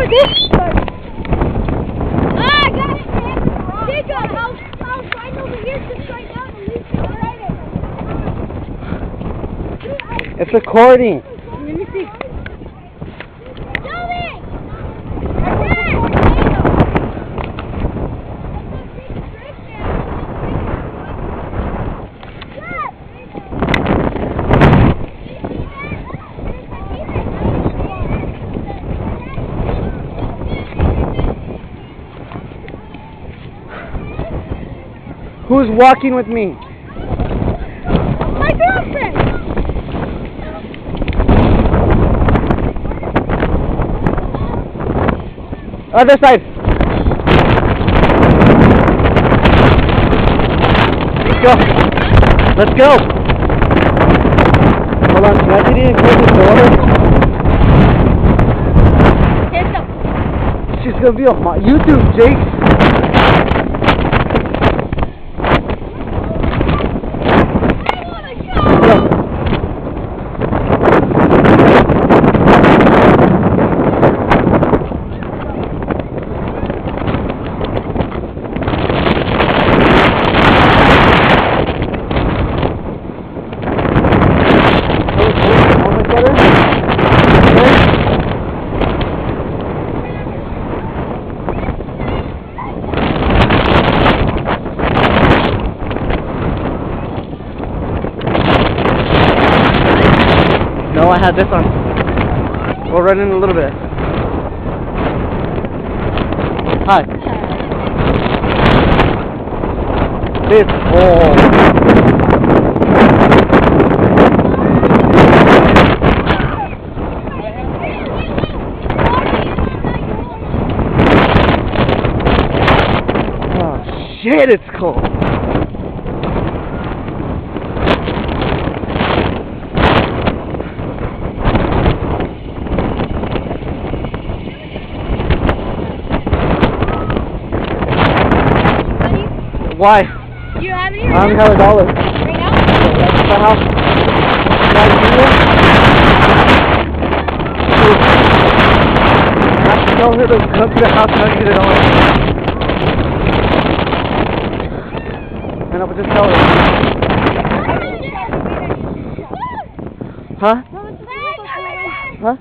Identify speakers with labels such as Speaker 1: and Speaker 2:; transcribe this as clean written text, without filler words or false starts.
Speaker 1: over this part. Ah, I got it, man. Dig up. I'll find over here just right now and leave it right.
Speaker 2: It's recording.
Speaker 1: Let me see.
Speaker 2: Who's walking with me?
Speaker 1: My girlfriend!
Speaker 2: Other side. Let's go. Let's go. Hold on, can I get in close the door? She's gonna be on my YouTube, Jake. No, I had this on. We'll run in a little bit. Hi. This hole. Oh shit, it's cold. Why?
Speaker 1: Do you have any?
Speaker 2: I only have $1.
Speaker 1: Right now?
Speaker 2: The house. I have to tell her to come to the house and I'll get $1. And I would just tell her. Huh? Huh?